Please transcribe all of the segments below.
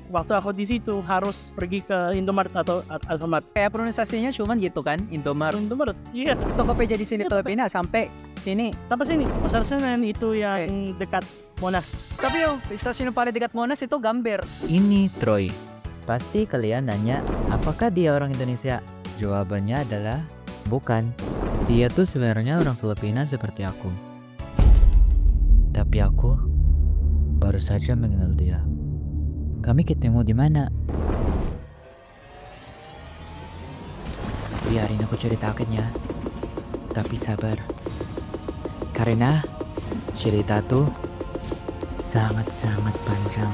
waktu aku di situ harus pergi ke Indomaret atau Alfamart. Kayak pronunciasinya cuman gitu kan, Indomaret. Indomaret, iya. Tokopedia di sini Filipina sampai sini. Sampai sini, Pasar Senen itu yang dekat Monas. Tapi yung stasiun yang paling dekat Monas itu Gambir. Ini Troy. Pasti kalian nanya, apakah dia orang Indonesia? Jawabannya adalah bukan. Dia tuh sebenarnya orang Filipina seperti aku. Tapi aku baru saja mengenal dia. Kami ketemu di mana? Biarin aku ceritakan ya. Tapi sabar. Karena cerita tuh sangat-sangat panjang.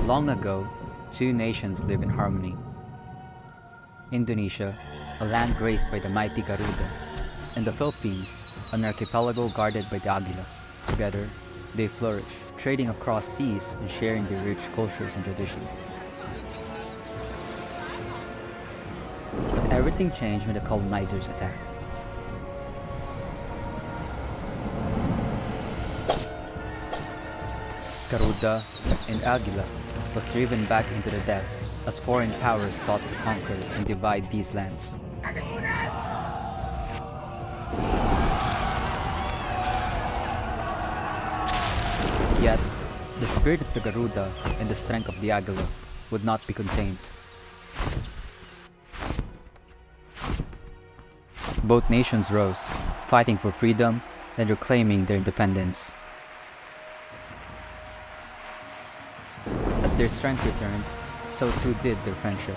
Long ago, two nations lived in harmony. Indonesia, a land graced by the mighty Garuda, and the Philippines, an archipelago guarded by the Aguila. Together, they flourished, trading across seas and sharing their rich cultures and traditions. But everything changed when the colonizers attacked. Garuda and Aguila was driven back into the depths as foreign powers sought to conquer and divide these lands. Yet, the spirit of the Garuda and the strength of the Aguila would not be contained. Both nations rose, fighting for freedom and reclaiming their independence. As their strength returned, so too did their friendship.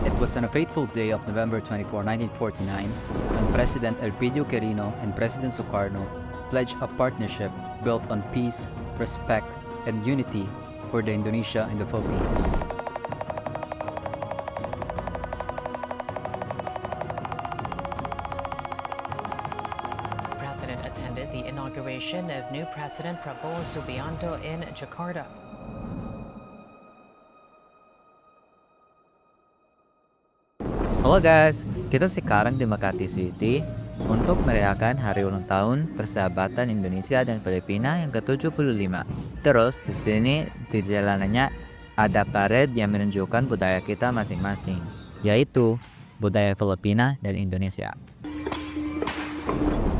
It was on a fateful day of November 24, 1949, when President Elpidio Quirino and President Sukarno pledged a partnership built on peace, respect, and unity for the Indonesia and the Philippines. The President attended the inauguration of new President Prabowo Subianto in Jakarta. Halo guys, kita sekarang di Makati City untuk merayakan hari ulang tahun persahabatan Indonesia dan Filipina yang ke-75. Terus di sini di jalanannya ada parade yang menunjukkan budaya kita masing-masing, yaitu budaya Filipina dan Indonesia.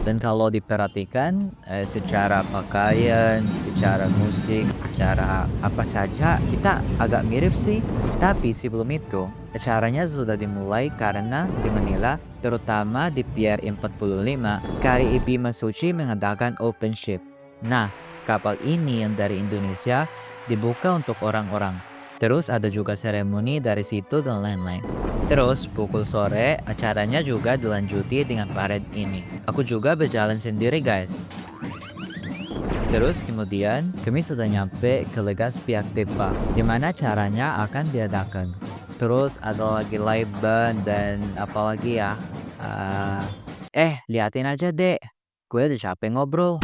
Dan kalau diperhatikan secara pakaian, secara musik, secara apa saja kita agak mirip sih. Tapi sebelum itu acaranya sudah dimulai karena di Manila, terutama di Pier 45, KRI Bima Suci mengadakan open ship. Nah, kapal ini yang dari Indonesia dibuka untuk orang-orang. Terus ada juga seremoni dari situ dan lain-lain. Terus pukul sore acaranya juga dilanjuti dengan parade ini. Aku juga berjalan sendiri guys. Terus kemudian kami sudah nyampe ke Legazpi Aktipa, di mana acaranya akan diadakan. Terus ada lagi live band dan apalagi ya. Liatin aja deh. Gue udah capek ngobrol.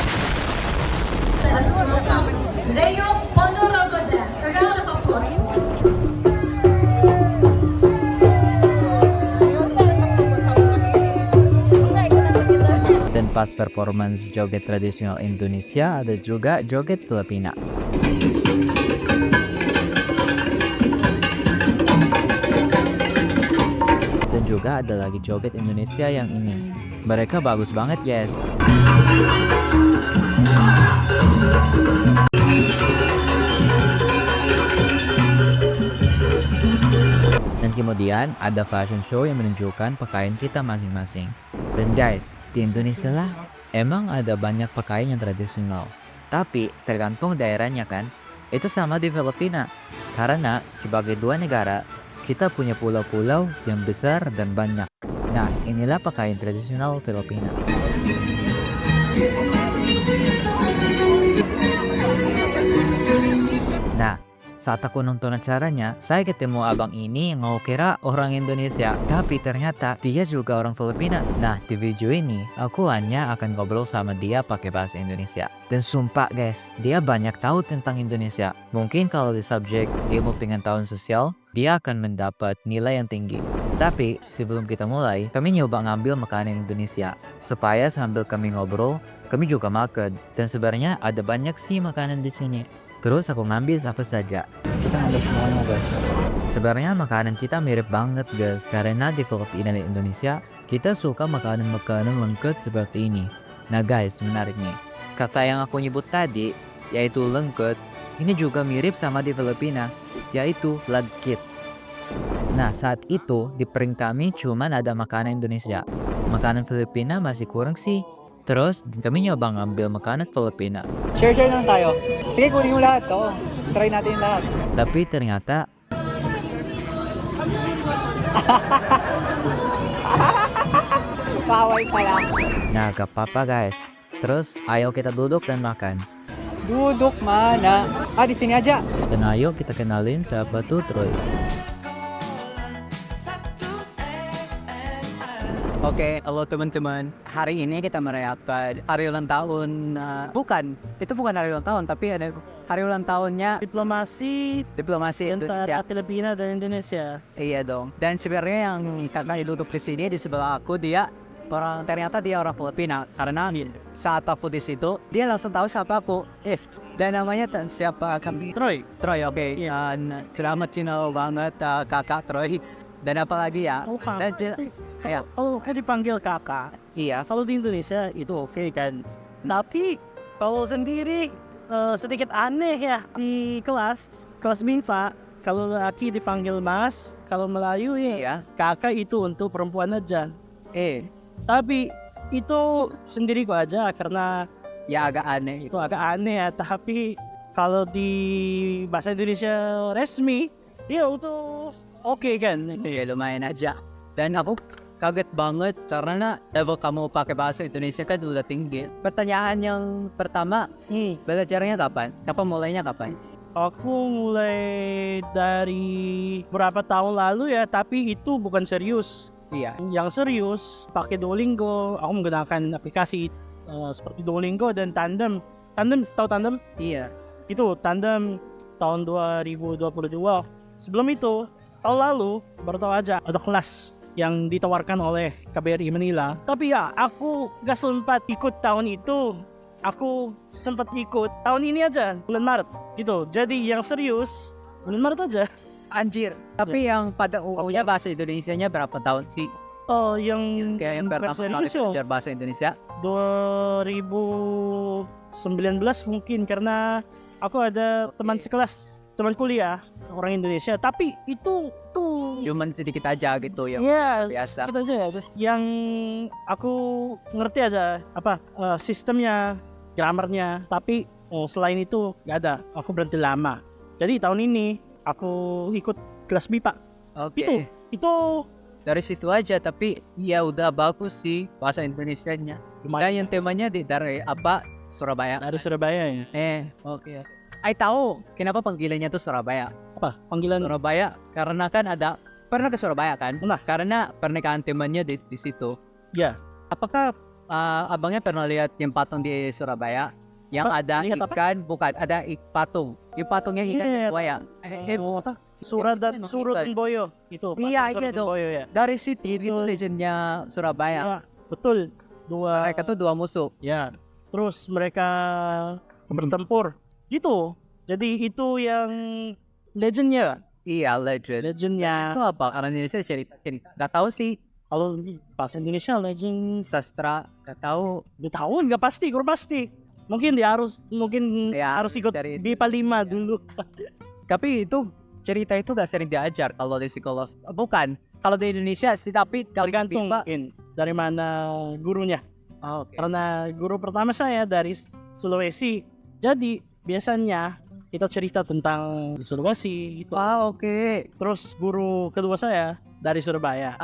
Let us welcome Leo Ponorogo Dance. A round of applause, please. Dan pas performance joget tradisional Indonesia, ada juga joget Filipina. Dan juga ada lagi joget Indonesia yang ini. Mereka bagus banget guys. Dan kemudian ada fashion show yang menunjukkan pakaian kita masing-masing. Dan guys, di Indonesia lah emang ada banyak pakaian yang tradisional. Tapi tergantung daerahnya kan. Itu sama di Filipina. Karena sebagai dua negara, kita punya pulau-pulau yang besar dan banyak. Nah, inilah pakaian tradisional Filipina. Nah, saat aku nonton acaranya, saya ketemu abang ini yang aku kira orang Indonesia, tapi ternyata dia juga orang Filipina. Nah, di video ini, aku hanya akan ngobrol sama dia pakai bahasa Indonesia. Dan sumpah guys, dia banyak tahu tentang Indonesia. Mungkin kalau di subjek ilmu pengetahuan sosial, dia akan mendapat nilai yang tinggi. Tapi sebelum kita mulai, kami nyoba ngambil makanan Indonesia. Supaya sambil kami ngobrol, kami juga makan. Dan sebenarnya ada banyak sih makanan di sini. Terus aku ngambil apa saja. Kita ngambil semuanya guys. Sebenarnya makanan kita mirip banget guys, karena di Filipina dan Indonesia kita suka makanan-makanan lengket seperti ini. Nah guys, menarik nih. Kata yang aku nyebut tadi, yaitu lengket, ini juga mirip sama di Filipina, yaitu lagkit. Nah saat itu di piring kami cuman ada makanan Indonesia. Makanan Filipina masih kurang sih. Terus kami nyoba ngambil makanan Filipina. Share lang tayo. Sige, kunin mo lahat to. Try natin lahat. Tapi ternyata Bawal pala. nah gak apa-apa guys. Terus ayo kita duduk dan makan. Duduk mana? Di sini aja. Dan ayo kita kenalin siapa tuh Troy. Oke, halo teman-teman. Hari ini kita merayakan hari ulang tahun. Itu bukan hari ulang tahun, tapi ada hari ulang tahunnya Diplomasi diplomasi antara Indonesia. Filipina dan Indonesia. Iya dong. Dan sebenarnya yang kakak duduk di sini di sebelah aku ternyata dia orang Filipina. Karena saat aku di situ dia langsung tahu siapa aku. Dan namanya siapa kami? Troy. Troy, oke. Dan selamat kenal banget kakak Troy. Dan apalagi ya? Oh, kakak. Dan kayak Oh, dipanggil kakak. iya. Kalau di Indonesia itu oke kan. Tapi kalau sendiri sedikit aneh ya di kelas MIPA. Kalau laki dipanggil mas, kalau Melayu ya Iya. kakak itu untuk perempuan aja. Tapi itu sendiri gua aja karena Ya agak aneh. itu agak aneh ya. Tapi kalau di bahasa Indonesia resmi, ya itu oke kan. Ya lumayan aja. Dan aku kaget banget karena level kamu pakai bahasa Indonesia kan udah tinggi. Pertanyaan yang pertama, belajarnya kapan? Mulainya kapan? Aku mulai dari beberapa tahun lalu ya, tapi itu bukan serius. Iya. Yang serius pakai Duolingo. Aku menggunakan aplikasi seperti Duolingo dan Tandem. Tahu Tandem? Iya. Itu Tandem tahun 2022. Sebelum itu, tahun lalu baru tahu aja ada kelas yang ditawarkan oleh KBRI Manila. Tapi ya, aku gak sempat ikut tahun itu. Aku sempat ikut tahun ini aja, bulan Maret. Gitu. Jadi yang serius, bulan Maret aja. Anjir. Tapi yang pada umumnya bahasa Indonesianya berapa tahun sih? Oh, yang Kayak yang pertama kali serius, belajar bahasa Indonesia? 2019 mungkin, karena aku ada teman sekelas, teman kuliah orang Indonesia. Tapi itu tuh Cuman sedikit aja gitu ya. ya Biasa. gitu aja ya. Yang aku ngerti aja apa sistemnya, gramarnya. Tapi selain itu nggak ada. Aku berhenti lama. Jadi tahun ini aku ikut kelas MIPA. Oke. Itu Dari situ aja, tapi ya udah bagus sih bahasa Indonesianya. Dan yang temanya dari apa? Surabaya. dari Surabaya ya. Oke. Tahu kenapa panggilannya tuh Surabaya? Apa panggilan? Surabaya karena kan pernah ke Surabaya kan? Pernah. Karena pernikahan temannya di situ. Ya. Apakah abangnya pernah lihat yang patung di Surabaya? Yang Apa? ada Lihat apa? ikan, bukan ada patung. Yung patungnya ikan Iya. dan buaya. Surut dan Bukan. Boyo itu. Iya, Surut iya dan dong. Boyo ya. Dari situ itu legendnya Surabaya. Ya, betul. Mereka tuh dua musuh. Ya. Terus mereka bertempur. Gitu. Jadi itu yang legendnya. Iya, legend. Legendnya. Itu apa? Karena Indonesia cerita. Gak tahu sih. Kalau bahasa Indonesia legend Sastra. Gak tahu. di tahun nggak pasti, kurang pasti. Mungkin dia harus Ya, harus ikut dari- BIPA 5 dulu. Tapi itu cerita itu gak sering diajar kalau di psikolog. Bukan. Kalau di Indonesia sih, tapi kalau di Tergantung BIPA- mungkin dari mana gurunya. Oh, oke. Karena guru pertama saya dari Sulawesi. Jadi biasanya kita cerita tentang di Sulawesi gitu. Oke. Terus guru kedua saya dari Surabaya.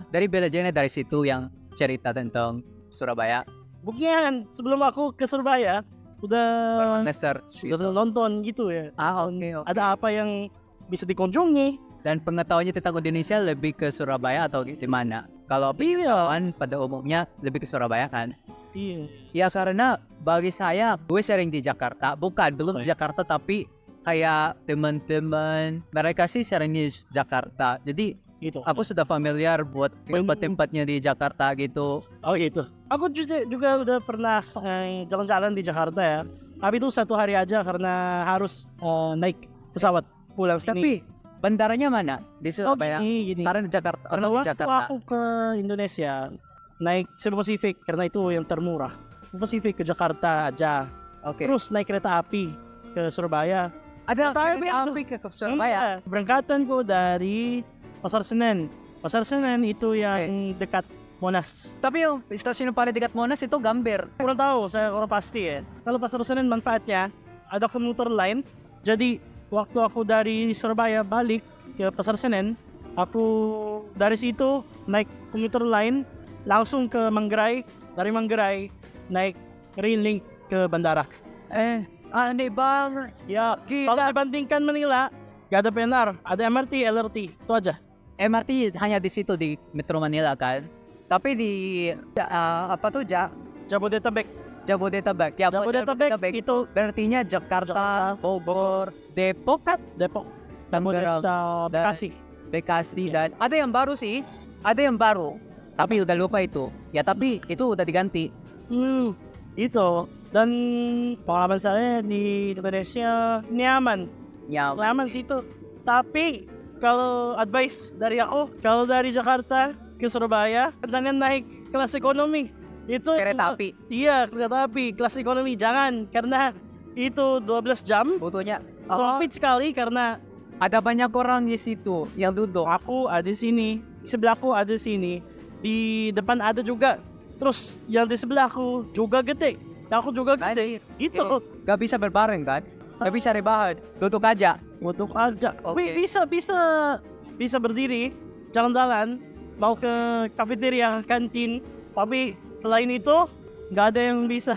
Dari belajarnya dari situ yang cerita tentang Surabaya. Bukan, sebelum aku ke Surabaya udah Nge-search gitu. udah nonton gitu ya. Oke. Ada apa yang bisa dikunjungi? Dan pengetahuannya tentang Indonesia lebih ke Surabaya atau di mana? Kalau Iya. pengetahuan pada umumnya lebih ke Surabaya kan? Iya. Ya karena bagi saya, gue sering di Jakarta. Bukan, belum di Jakarta tapi kayak teman-teman mereka sih sering di Jakarta. Jadi Gitu. aku sudah familiar buat tempat-tempatnya di Jakarta gitu. Oh gitu. Aku juga udah pernah jalan-jalan di Jakarta ya. Tapi itu 1 hari aja karena harus naik pesawat pulang sini. Tapi bandaranya mana? Di Oh, Surabaya. gini. Karena di Jakarta. Karena Atau di waktu Jakarta. aku ke Indonesia naik Cebu Pacific karena itu yang termurah. Cebu Pacific ke Jakarta aja. Oke. Terus naik kereta api ke Surabaya. Ada Tapi kereta api ke Surabaya. Berangkatan ko dari Pasar Senen. Pasar Senen itu yang dekat Monas. Tapi yung stasiun yang paling dekat Monas itu Gambir. Kurang tahu, saya kurang pasti ya. Kalau Pasar Senen manfaatnya ada komuter line. Jadi waktu aku dari Surabaya balik ke Pasar Senen, aku dari situ naik komuter line langsung ke Manggarai. Dari Manggarai naik rail ke bandara. Aneh banget. Ya, kalau dibandingkan Manila, gak ada PNR, ada MRT, LRT, itu aja. MRT hanya di situ di Metro Manila kan. Tapi di Jabodetabek. Jabodetabek. Ya, Jabodetabek itu berartinya Jakarta, Bogor, Depok kan, Depok, Tangerang, Jabodetabek, Bekasi. Bekasi dan ada yang baru sih. Ada yang baru. Tapi udah lupa itu. Ya tapi itu udah diganti. Itu. Dan pengalaman saya di Indonesia nyaman. Ya, Nyaman sih itu. Tapi kalau advice dari aku, kalau dari Jakarta ke Surabaya, jangan naik kelas ekonomi. Itu kereta api. Iya, kereta api, kelas ekonomi. Jangan, karena itu 12 jam. Butuhnya. Sempit sekali karena Ada banyak orang di situ yang duduk. aku ada sini, sebelahku ada sini, di depan ada juga. Terus yang di sebelahku juga gede, aku juga gede. Itu Gak bisa berbareng kan? Gak bisa rebahan. Duduk aja. untuk aja. Oke. Bisa berdiri, jalan-jalan, mau ke kafeteria, kantin. Tapi selain itu nggak ada yang bisa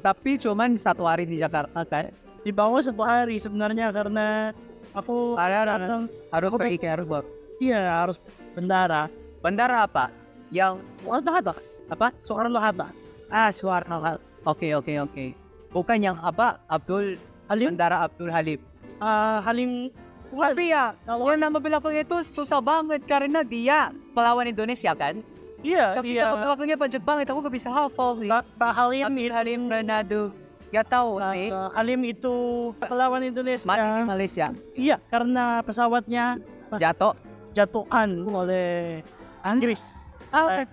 Tapi cuman 1 hari di Jakarta kan? di bawah 1 hari sebenarnya karena aku datang. Harus pergi ke airport. Iya harus bandara. Bandara apa? Yang Soekarno-Hatta. apa? Soekarno-Hatta. Soekarno. Oke. Bukan yang apa? Halim. Bandara Abdul Halim. Halim. Tapi ya, yang nama belakangnya itu susah banget karena dia pahlawan Indonesia kan? Iya, Tapi iya. nama belakangnya panjang banget, aku gak bisa hafal sih. Pak Halim Abdul itu, Halim Renado. Gak tahu sih. Halim itu pahlawan Indonesia. Mati di Malaysia. Iya, karena pesawatnya Jatuh. jatuhkan oleh Inggris.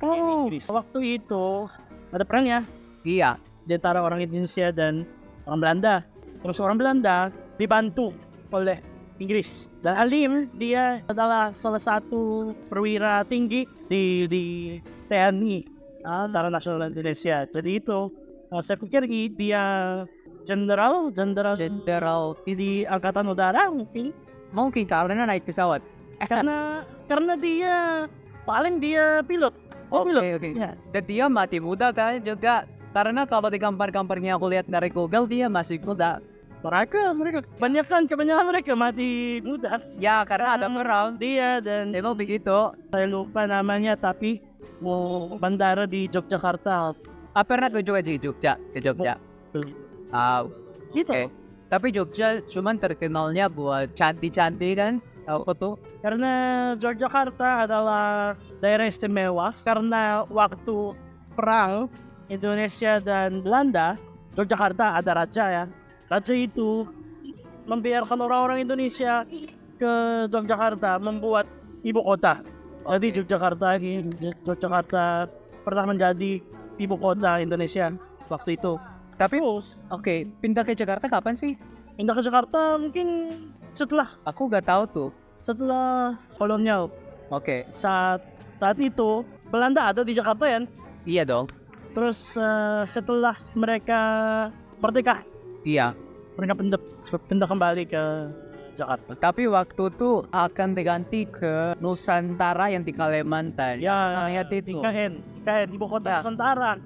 Inggris. Waktu itu ada perangnya Iya. di antara orang Indonesia dan orang Belanda. Terus orang Belanda dibantu oleh Inggris. Dan Halim dia adalah salah satu perwira tinggi di TNI, Tentara Nasional Indonesia. Jadi itu saya pikir dia jenderal di Angkatan Udara mungkin. Mungkin karena naik pesawat. Karena dia pilot. Pilot. Oke. Ya. Dan dia mati muda kan juga. Karena kalau di gambar-gambarnya aku lihat dari Google, dia masih muda. Mereka kebanyakan mereka mati muda. Ya, karena ada perang. Dia dan Emang begitu. saya lupa namanya tapi bandara di Yogyakarta. Pernah ke juga di Jogja? Ke Jogja. Gitu. Oke. Tapi Jogja cuman terkenalnya buat candi-candi kan? Apa tuh? Karena Yogyakarta adalah daerah istimewa karena waktu perang Indonesia dan Belanda, Yogyakarta ada raja ya. Raja itu membiarkan orang-orang Indonesia ke Yogyakarta membuat ibu kota. Jadi Yogyakarta pernah menjadi ibu kota Indonesia waktu itu. Tapi oke, pindah ke Jakarta kapan sih? Pindah ke Jakarta mungkin Aku gak tahu tuh. setelah kolonial. Oke. Saat itu Belanda ada di Jakarta ya. Iya dong. Terus setelah mereka merdeka, Iya. mereka pindah kembali ke Jakarta. Tapi waktu itu akan diganti ke Nusantara yang di Kalimantan. Ya, lihat itu. IKN, ibu kota Ya. Nusantara.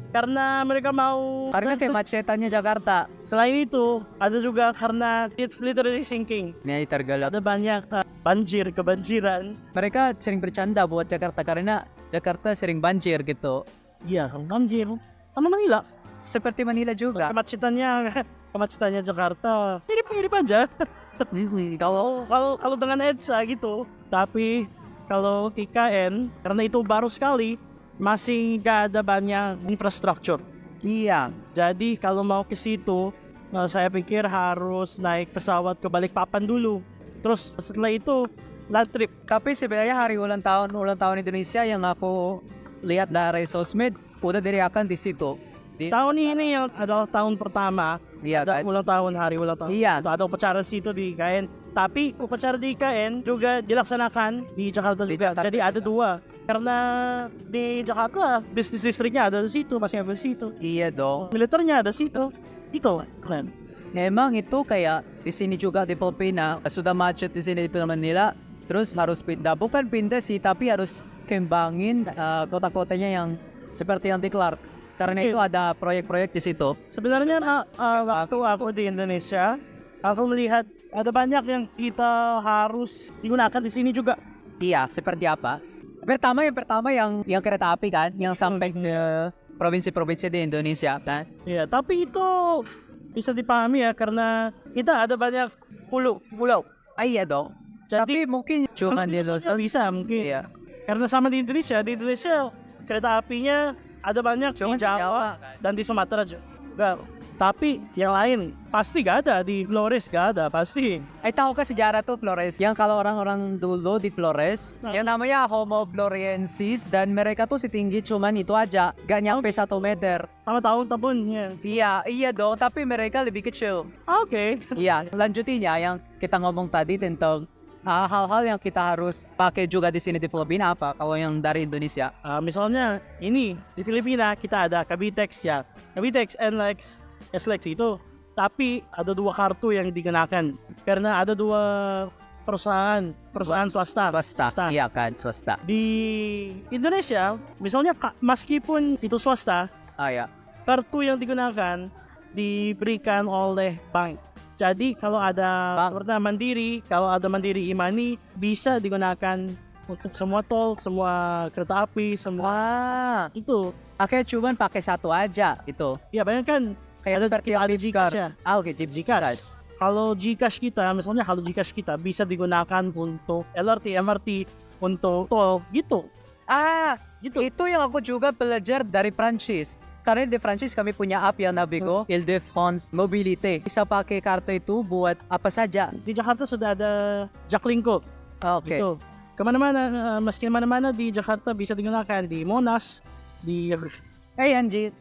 Karena mereka mau. Karena kemacetannya Jakarta. Selain itu, ada juga karena it's literally sinking. Ini tergelap. Ada banyak kebanjiran. Mereka sering bercanda buat Jakarta karena Jakarta sering banjir gitu. Iya, banjir. Sama Manila. Seperti Manila juga. Kemacetannya Jakarta mirip aja. Kalau dengan EDSA gitu. Tapi kalau IKN karena itu baru sekali masih gak ada banyak infrastruktur. Iya. Jadi kalau mau ke situ, saya pikir harus naik pesawat ke Balikpapan dulu. Terus setelah itu land trip. Tapi sebenarnya hari ulang tahun Indonesia yang aku lihat dari sosmed udah dirayakan di situ. Tahun ini yang adalah tahun pertama. Iya Ada kan? ulang tahun, hari ulang tahun. Iya. Itu ada upacara situ di IKN. Tapi upacara di IKN juga dilaksanakan di Jakarta Di juga. Jakarta Jadi ada juga. 2. Karena di Jakarta bisnis distriknya ada di situ, masih ada di situ. Iya dong. Militernya ada di situ. Itu keren. Memang itu kayak di sini juga di Filipina sudah macet di sini di Manila, terus harus pindah. Bukan pindah sih, tapi harus kembangin kota-kotanya yang seperti yang di Clark. Karena itu ada proyek-proyek di situ. Sebenarnya waktu aku di Indonesia, aku melihat ada banyak yang kita harus digunakan di sini juga. Iya, seperti apa? Yang pertama yang kereta api kan, yang sampai ke provinsi-provinsi di Indonesia kan. Ya, tapi itu bisa dipahami ya karena kita ada banyak pulau. Iya dong. Jadi Tapi mungkin cuma di Indonesia. bisa mungkin. Iya. Karena sama di Indonesia kereta apinya ada banyak Cuma di Jawa kan. dan di Sumatera juga. Tapi yang lain pasti gak ada, di Flores gak ada pasti. Tahu ke sejarah tuh Flores? Yang kalau orang-orang dulu di Flores, yang namanya Homo floresiensis, dan mereka tuh setinggi cuman itu aja, gak nyampe 1 meter. Sama tahun-tahunnya. Iya dong, tapi mereka lebih kecil. Oke. Iya, lanjutinnya yang kita ngomong tadi tentang hal-hal yang kita harus pakai juga di sini di Filipina apa kalau yang dari Indonesia? Misalnya ini di Filipina kita ada Cavitex ya. Cavitex, NLEX, SLEX itu. Tapi ada 2 kartu yang dikenakan karena ada 2 perusahaan swasta. Swasta. Iya kan, swasta. Di Indonesia, misalnya meskipun itu swasta, Ya. kartu yang digunakan diberikan oleh bank. Jadi kalau ada Bank. seperti Mandiri, kalau ada Mandiri Imani bisa digunakan untuk semua tol, semua kereta api, semua Wah, itu. akhirnya cuman pakai satu aja itu. Ya bayangkan Kayak seperti ada Alip Gcash ya. Oke, Gcash. Kalau Gcash kita, misalnya kalau Gcash kita bisa digunakan untuk LRT, MRT, untuk tol gitu. Gitu. Itu yang aku juga belajar dari Prancis. Karena di Prancis kami punya app yang Navigo, Ile-de-France Mobilité. Bisa pakai kartu itu buat apa saja. Di Jakarta sudah ada Jaklingko. Oke. Gitu. Kemana-mana, meski mana-mana di Jakarta bisa digunakan di Monas, di Anjir.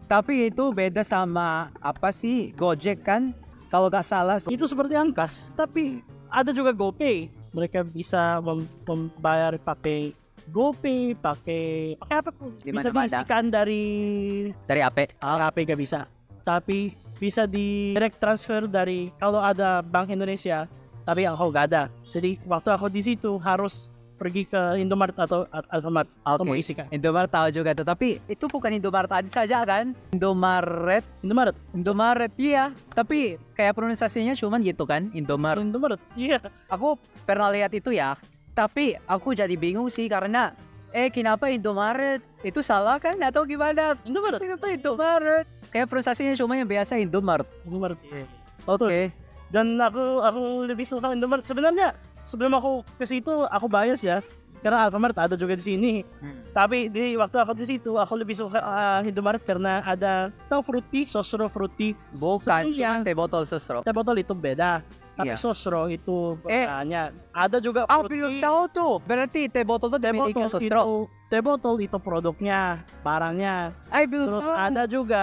Tapi itu beda sama apa sih Gojek kan? Kalau nggak salah. itu seperti Angkas. Tapi ada juga GoPay. Mereka bisa membayar pakai GoPay, pakai apa pun. Di Bisa mana-mana. diisikan dari Dari AP. HP gak bisa. Tapi bisa di direct transfer dari kalau ada Bank Indonesia. Tapi aku gak ada. Jadi waktu aku di situ harus pergi ke Indomaret atau Alfamart untuk Oke. mengisikan. Indomaret tahu juga tuh. Tapi itu bukan Indomaret aja saja kan? Indomaret iya. Tapi kayak pronunciasinya cuman gitu kan? Indomaret. Iya. Aku pernah lihat itu ya. Tapi aku jadi bingung sih karena kenapa Indomaret? Itu salah kan atau gimana? Kenapa Indomaret? Kayak pronunciasinya cuma yang biasa Indomaret. Indomaret. Iya. Oke. Dan aku lebih suka Indomaret. Sebenarnya sebelum aku ke situ aku bias ya. Karena Alfamart ada juga di sini. Tapi di waktu aku di situ aku lebih suka Indomaret karena ada fruity, sosro fruity. Bukan, Sebenarnya- cuma teh botol sosro. Teh botol itu beda. Tapi Iya. sosro itu perbedaannya. Ada juga Aku belum tahu tuh. Berarti teh botol tuh teh dimiliki botol sosro. teh botol itu produknya, barangnya. Belum Terus tahu. ada juga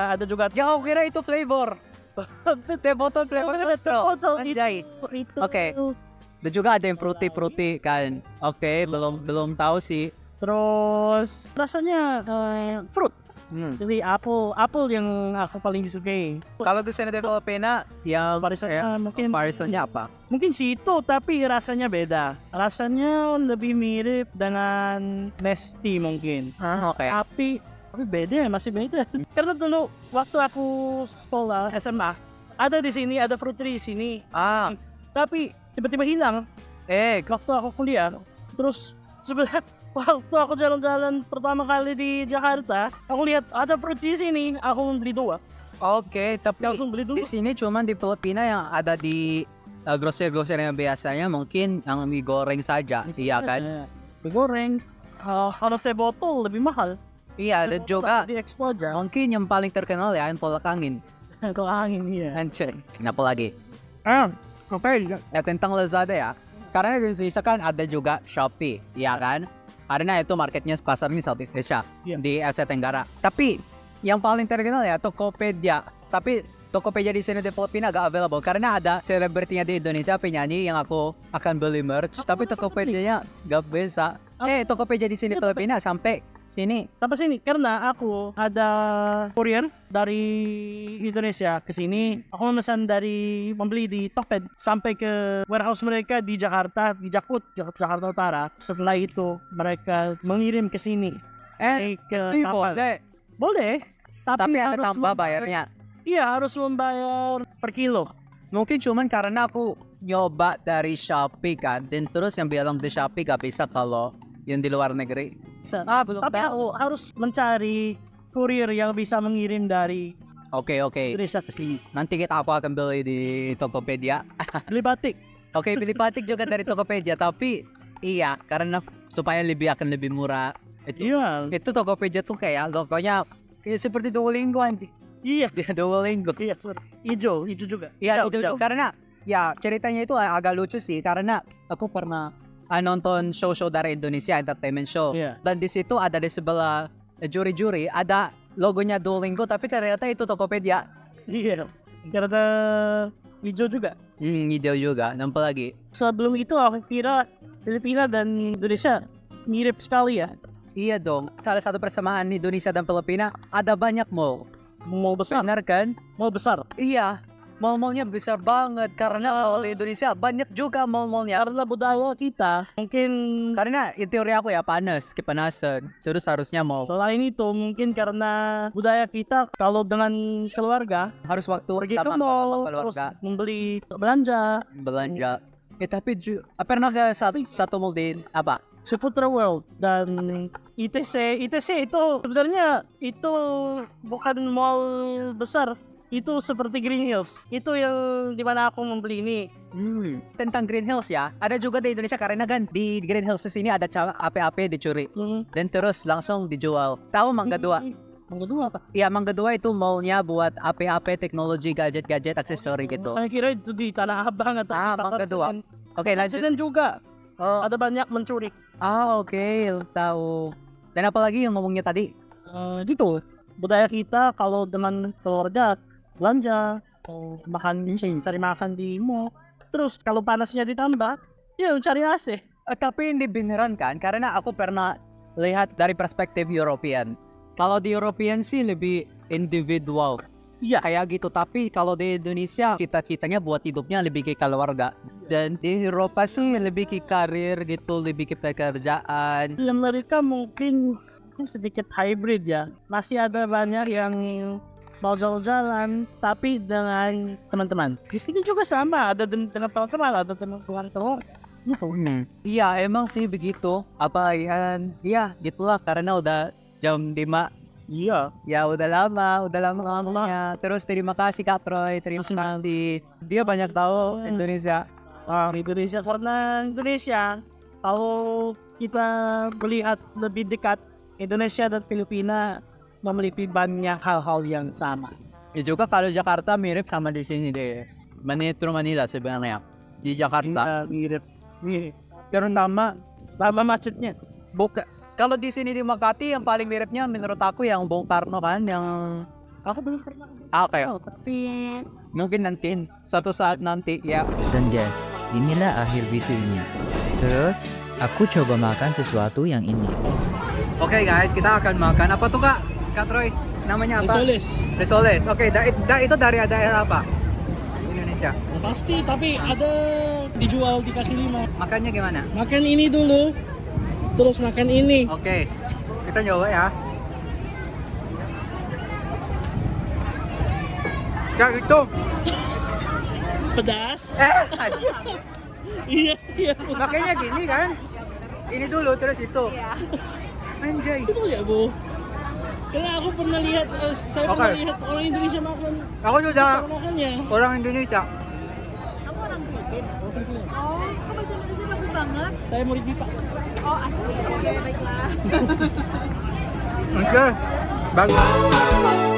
Yang aku kira itu flavor. Teh botol flavor sosro. Anjay. itu. Oke. Dan juga ada yang fruity kan. Oke, belum tahu sih. Terus rasanya fruit. Hmm. Jadi apple yang aku paling disukai. Kalau di sini di Filipina, yang comparisonnya apa? Mungkin situ tapi rasanya beda. Rasanya lebih mirip dengan Nestea mungkin. Oke. Tapi beda, masih beda. Karena dulu waktu aku sekolah SMA, ada di sini, ada fruit tree di sini. Tapi tiba-tiba hilang waktu aku kuliah. Terus sebenarnya waktu aku jalan-jalan pertama kali di Jakarta, aku lihat ada fruit di sini, aku beli 2. Oke, tapi Langsung beli 2. di sini cuman di Filipina yang ada di grocer-grocer yang biasanya mungkin yang mie goreng saja, iya kan? Mie goreng, kalau teh botol lebih mahal. Iya, dan juga di-export aja. mungkin yang paling terkenal ya tolak angin. Kalau angin iya. Anjay. Kenapa lagi? Oke, ya tentang Lazada ya. Karena di Indonesia kan ada juga Shopee, ya kan? Karena itu marketnya pasarnya Southeast Asia, Iya. di Asia Tenggara. Tapi yang paling terkenal ya Tokopedia. Tapi Tokopedia di sini di Filipina gak available karena ada selebritinya di Indonesia penyanyi yang aku akan beli merch. Tapi Tokopedia-nya gak bisa. Tokopedia di sini Filipina sampai sini. Sampai sini karena aku ada courier dari Indonesia ke sini. Aku memesan dari membeli di Tokped sampai ke warehouse mereka di Jakarta, di Jakut, Jakarta Utara. Setelah itu mereka mengirim ke sini. Ke kapal. Boleh. Tapi ada harus tambah membayar- bayarnya. Iya, harus membayar per kilo. Mungkin cuman karena aku nyoba dari Shopee kan, dan terus yang bilang di Shopee gak bisa kalau yang di luar negeri. Bisa. Belum Tapi tahu. aku harus mencari kurir yang bisa mengirim dari Oke. Indonesia ke sini. Nanti aku akan beli di Tokopedia. Beli batik. Oke, beli batik juga dari Tokopedia, tapi iya, karena supaya akan lebih murah. Iya. Itu Tokopedia tuh kayak logonya seperti Duolingo anjing. Iya. Dia Duolingo. Iya. Hijau juga. Iya, Hijau, itu hijau. karena ya ceritanya itu agak lucu sih karena aku pernah nonton show dari Indonesia entertainment show. Iya. Dan di situ ada di sebelah juri-juri ada logonya Duolingo tapi ternyata itu Tokopedia. Iya. Karena hijau juga. Ide juga. Nampak lagi. Sebelum itu aku kira Filipina dan Indonesia mirip sekali ya. Iya dong. Salah satu persamaan Indonesia dan Filipina ada banyak mall. Mall besar. Benar kan? Mall besar. Iya. Mall-mallnya besar banget karena kalau di Indonesia banyak juga mall-mallnya. Karena budaya kita mungkin Karena teori aku ya kepanasan. Terus harusnya mall. selain itu mungkin karena budaya kita kalau dengan keluarga Harus waktu pergi ke sama mall terus keluarga membeli belanja. belanja. Tapi pernah ke satu mall di apa? Seputra World dan ITC itu sebenarnya itu bukan mall besar, itu seperti Green Hills, itu yang dimana aku membeli ini. Tentang Green Hills ya, ada juga di Indonesia karena kan di Green Hills di sini ada AP dicuri dan terus langsung dijual. Tahu Mangga 2? Mangga 2 apa? Iya, Mangga 2 itu mallnya buat AP teknologi, gadget, aksesori gitu. Saya kira itu di Tanah Abang atau di Mangga Pasar 2. Senen. Oke, lanjut. Senen juga Oh, ada banyak mencuri. oke, tahu. Dan apalagi yang ngomongnya tadi? Gitu budaya kita kalau dengan keluarga belanja atau makan cari makan di mall, terus kalau panasnya ditambah ya cari AC. Tapi ini beneran kan? Karena aku pernah lihat dari perspektif European. Kalau di European sih lebih individual. Iya. Kayak gitu. Tapi kalau di Indonesia cita-citanya buat hidupnya lebih ke keluarga. Dan di Eropa sih lebih ke karir gitu, lebih ke pekerjaan. Di Amerika mungkin sedikit hybrid ya. Masih ada banyak yang mau jalan-jalan tapi dengan teman-teman. Di sini juga sama, ada dengan teman-teman, ada dengan keluarga. Iya, emang sih begitu. Apa iya, gitulah karena udah jam 5. Iya. Ya udah lama ngomongnya. Terus terima kasih Kak Troy, terima kasih. Dia banyak tahu Indonesia. Indonesia karena Indonesia kalau kita melihat lebih dekat, Indonesia dan Filipina memiliki banyak hal-hal yang sama. Ya juga kalau Jakarta mirip sama di sini deh. Metro Manila sebenarnya. Di Jakarta. Mirip. Terutama Tambah macetnya. kalau di sini di Makati yang paling miripnya menurut aku yang Bung Karno kan yang Aku belum pernah. Oke. Tapi Mungkin nanti suatu saat nanti ya. Dan guys, inilah akhir video ini. Terus, aku coba makan sesuatu yang ini. Oke guys, kita akan makan apa tuh Kak? Kak Troy, namanya apa? Risoles. Oke, itu dari daerah apa? Indonesia. pasti, tapi ada dijual di kaki lima. Makannya gimana? Makan ini dulu, terus makan ini. Oke, kita nyoba ya. Kak itu. Pedas. Iya. Iya. Makanya gini kan? Ini dulu terus itu. Anjay. Itu ya Bu. Karena aku pernah lihat, saya Oke. pernah lihat orang Indonesia makan. Aku juga Cara makannya. orang Indonesia. Oh, kok bahasa Indonesia bagus banget. Saya murid BIPA. Oh, asik. Oke, baiklah. Okay. Bagus.